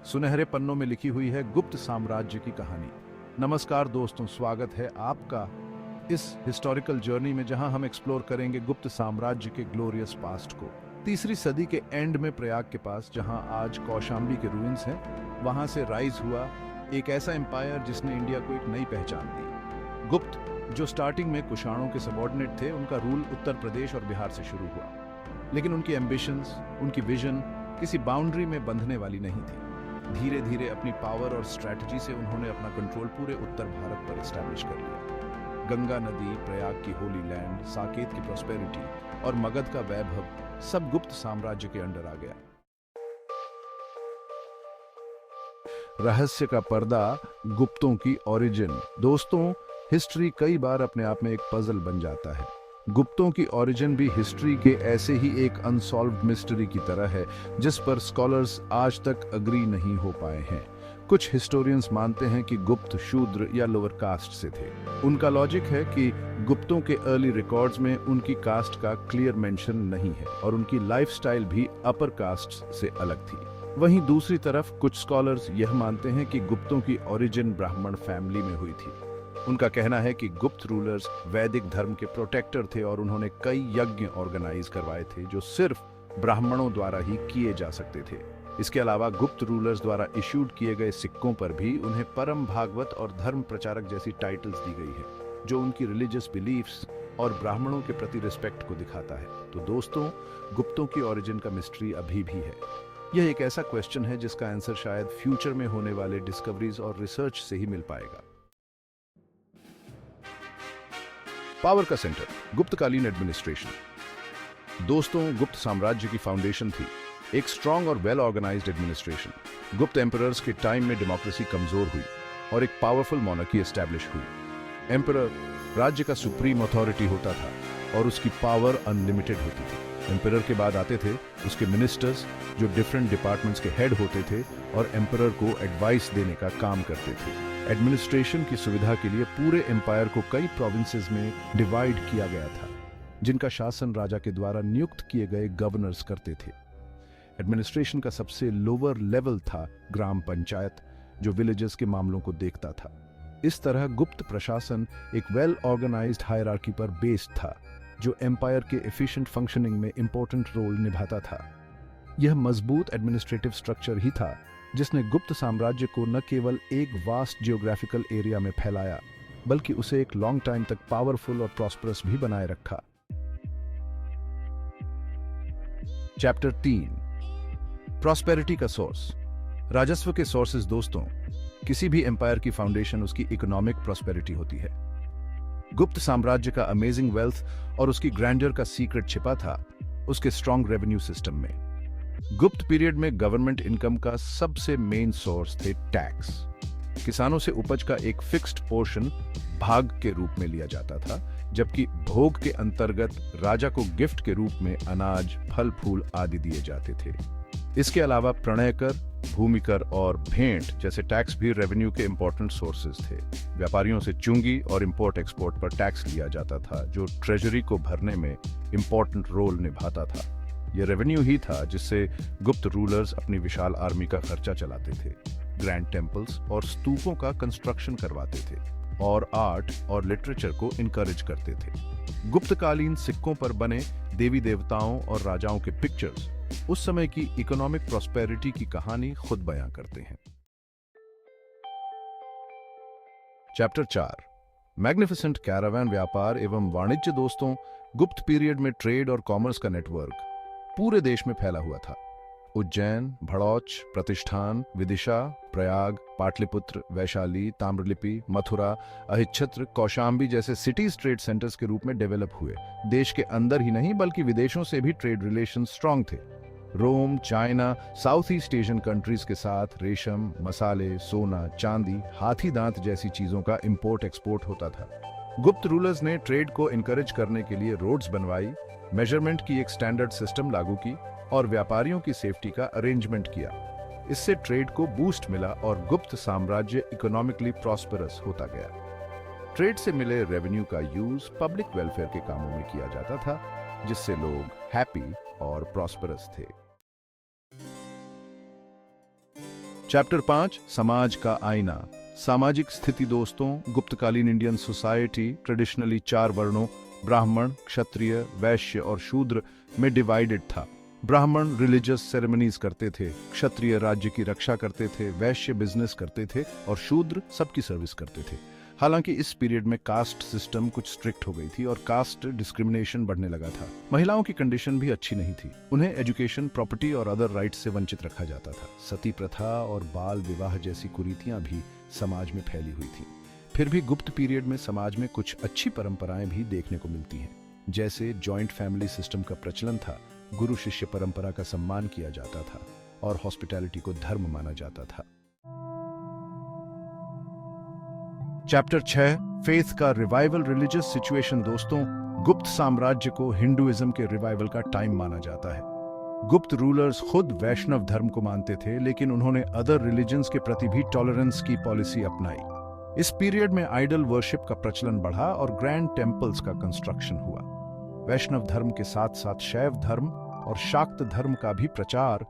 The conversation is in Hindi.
सुनहरे पन्नों में लिखी हुई है गुप्त साम्राज्य की कहानी। नमस्कार दोस्तों, स्वागत है आपका इस हिस्टोरिकल जर्नी में जहां हम एक्सप्लोर करेंगे गुप्त साम्राज्य के ग्लोरियस पास्ट को। तीसरी सदी के एंड में प्रयाग के पास, जहां आज कौशाम्बी के रूइंस हैं, वहां से राइज हुआ एक ऐसा एम्पायर जिसने इंडिया को एक नई पहचान दी। गुप्त, जो स्टार्टिंग में कुषाणों के सबॉर्डिनेट थे, उनका रूल उत्तर प्रदेश और बिहार से शुरू हुआ, लेकिन उनकी एम्बिशंस, उनकी विजन किसी बाउंड्री में बंधने वाली नहीं थी। धीरे धीरे अपनी पावर और स्ट्रैटेजी से उन्होंने अपना कंट्रोल पूरे उत्तर भारत पर एस्टैब्लिश कर लिया। गंगा नदी, प्रयाग की होली लैंड, साकेत की प्रॉस्पेरिटी और मगध का वैभव सब गुप्त साम्राज्य के अंडर आ गया। रहस्य का पर्दा, गुप्तों की ओरिजिन। दोस्तों, हिस्ट्री कई बार अपने आप में एक पजल बन जाता है। गुप्तों की ओरिजिन भी हिस्ट्री के ऐसे ही एक अनसॉल्व्ड मिस्ट्री की तरह है, जिस पर स्कॉलर्स आज तक अग्री नहीं हो पाए हैं। कुछ हिस्टोरियंस मानते हैं कि गुप्त शूद्र या लोअर कास्ट से थे। उनका लॉजिक है कि गुप्तों के अर्ली रिकॉर्ड्स में उनकी कास्ट का क्लियर मेंशन नहीं है और उनकी लाइफस्टाइल भी अपर कास्ट से अलग थी। वहीं दूसरी तरफ कुछ स्कॉलर्स यह मानते हैं कि गुप्तों की ओरिजिन ब्राह्मण फैमिली में हुई थी। उनका कहना है कि गुप्त रूलर्स वैदिक धर्म के प्रोटेक्टर थे और उन्होंने कई यज्ञ ऑर्गेनाइज करवाए थे जो सिर्फ ब्राह्मणों द्वारा ही किए जा सकते थे। इसके अलावा गुप्त रूलर्स द्वारा इश्यूड किए गए सिक्कों पर भी उन्हें परम भागवत और धर्म प्रचारक जैसी टाइटल्स दी गई है, जो उनकी रिलीजियस बिलीफ्स और ब्राह्मणों के प्रति रिस्पेक्ट को दिखाता है। तो दोस्तों, गुप्तों की ओरिजिन का मिस्ट्री अभी भी है। यह एक ऐसा क्वेश्चन है जिसका आंसर शायद फ्यूचर में होने वाले डिस्कवरीज और रिसर्च से ही मिल पाएगा। पावर का सेंटर, गुप्तकालीन एडमिनिस्ट्रेशन। दोस्तों, गुप्त साम्राज्य की फाउंडेशन थी एक स्ट्रांग और वेल ऑर्गेनाइज्ड एडमिनिस्ट्रेशन। गुप्त एम्परर्स के टाइम में डेमोक्रेसी कमजोर हुई और एक पावरफुल मोनार्की एस्टैब्लिश हुई। एम्परर राज्य का सुप्रीम अथॉरिटी होता था और उसकी पावर अनलिमिटेड होती थी। एम्परर के बाद आते थे उसके मिनिस्टर्स, जो डिफरेंट डिपार्टमेंट्स के हेड होते थे और एम्परर को एडवाइस देने का काम करते थे। एडमिनिस्ट्रेशन की सुविधा के लिए पूरे एम्पायर को कई प्रोविंसेस में डिवाइड किया गया था, जिनका शासन राजा के द्वारा नियुक्त किए गए गवर्नर्स करते थे। एडमिनिस्ट्रेशन का सबसे लोअर लेवल था ग्राम पंचायत, जो विलेजेस के मामलों को देखता था। इस तरह गुप्त प्रशासन एक वेल ऑर्गेनाइज्ड हायरार्की पर बेस्ड था, जो एम्पायर के एफिशिएंट फंक्शनिंग में इंपॉर्टेंट रोल निभाता था। यह मजबूत एडमिनिस्ट्रेटिव स्ट्रक्चर ही था जिसने गुप्त साम्राज्य को न केवल एक वास्ट जियोग्राफिकल एरिया में फैलाया, बल्कि उसे एक लॉन्ग टाइम तक पावरफुल और प्रॉस्परस भी बनाए रखा। चैप्टर 3, प्रॉस्पेरिटी का सोर्स। राजस्व के सोर्सेज। दोस्तों, किसी भी एम्पायर की फाउंडेशन उसकी इकोनॉमिक प्रॉस्पेरिटी होती है। गुप्त साम्राज्य का अमेजिंग वेल्थ और उसकी ग्रैंडर का सीक्रेट छिपा था उसके स्ट्रॉन्ग रेवेन्यू सिस्टम में। गुप्त पीरियड में गवर्नमेंट इनकम का सबसे मेन सोर्स थे टैक्स। किसानों से उपज का एक फिक्स्ड पोर्शन भाग के रूप में लिया जाता था, जबकि भोग के अंतर्गत राजा को गिफ्ट के रूप में अनाज, फल फूल आदि दिए जाते थे। इसके अलावा प्रणय कर, भूमि कर और भेंट जैसे टैक्स भी रेवेन्यू के इंपॉर्टेंट सोर्सेज थे। व्यापारियों से चुंगी और इंपोर्ट एक्सपोर्ट पर टैक्स लिया जाता था, जो ट्रेजरी को भरने में इंपॉर्टेंट रोल निभाता था। यह रेवेन्यू ही था जिससे गुप्त रूलर्स अपनी विशाल आर्मी का खर्चा चलाते थे, ग्रैंड टेम्पल्स और स्तूपों का कंस्ट्रक्शन करवाते थे और आर्ट और लिटरेचर को इनकरेज करते थे। गुप्तकालीन सिक्कों पर बने देवी देवताओं और राजाओं के पिक्चर्स उस समय की इकोनॉमिक प्रॉस्पेरिटी की कहानी खुद बयां करते हैं। चैप्टर 4, मैग्निफिसेंट कैरावान व्यापार एवं वाणिज्य। दोस्तों, गुप्त पीरियड में ट्रेड और कॉमर्स का नेटवर्क पूरे देश में फैला हुआ था। उज्जैन, भड़ौच, प्रतिष्ठान, विदिशा, प्रयाग, पाटलिपुत्र, वैशाली, ताम्रलिप्ति, मथुरा, अहिच्छत्र, कौशाम्बी जैसे सिटीज ट्रेड सेंटर्स के रूप में डेवलप हुए। देश के अंदर ही नहीं बल्कि विदेशों से भी ट्रेड रिलेशन स्ट्रांग थे। Rome, China, South East Asian countries के साथ रेशम, मसाले, सोना, चांदी, हाथी दांत जैसी चीजों का इंपोर्ट एक्सपोर्ट होता था। गुप्त रूलर्स ने ट्रेड को इनकरेज करने के लिए रोड्स बनवाई, मेजरमेंट की एक स्टैंडर्ड सिस्टम लागू की और व्यापारियों की सेफ्टी का अरेंजमेंट किया। इससे ट्रेड को बूस्ट मिला और गुप्त साम्राज्य इकोनॉमिकली प्रॉस्परस होता गया। ट्रेड से मिले रेवेन्यू का यूज पब्लिक वेलफेयर के कामों में किया जाता था, जिससे लोग हैप्पी और प्रॉस्परस थे। चैप्टर 5 समाज का आईना। सामाजिक स्थिति दोस्तों, गुप्तकालीन इंडियन सोसाइटी ट्रेडिशनली 4 वर्णों ब्राह्मण, क्षत्रिय, वैश्य और शूद्र में डिवाइडेड था। ब्राह्मण रिलीजियस सेरेमनीज करते थे, क्षत्रिय राज्य की रक्षा करते थे, वैश्य बिजनेस करते थे और शूद्र सबकी सर्विस करते थे। हालांकि इस पीरियड में कास्ट सिस्टम कुछ स्ट्रिक्ट हो गई थी और कास्ट डिस्क्रिमिनेशन बढ़ने लगा था। महिलाओं की कंडीशन भी अच्छी नहीं थी, उन्हें एजुकेशन, प्रॉपर्टी और अदर राइट्स से वंचित रखा जाता था। सती प्रथा और बाल विवाह जैसी कुरीतियां भी समाज में फैली हुई थी। फिर भी गुप्त पीरियड में समाज में कुछ अच्छी परंपराएं भी देखने को मिलती हैं, जैसे जॉइंट फैमिली सिस्टम का प्रचलन था, गुरु शिष्य परंपरा का सम्मान किया जाता था और हॉस्पिटैलिटी को धर्म माना जाता था। चैप्टर 6 फेथ का रिवाइवल, रिलीजियस सिचुएशन दोस्तों, गुप्त साम्राज्य को हिंदुइज्म के रिवाइवल का टाइम माना जाता है। गुप्त रूलर्स खुद वैष्णव धर्म को मानते थे, लेकिन उन्होंने अदर रिलीजन्स के प्रति भी टॉलरेंस की पॉलिसी अपनाई। इस पीरियड में आइडल वर्शिप का प्रचलन बढ़ा और ग्रैंड टेम्पल्स का कंस्ट्रक्शन हुआ। वैष्णव धर्म के साथ साथ शैव धर्म और शाक्त धर्म का भी प्रचार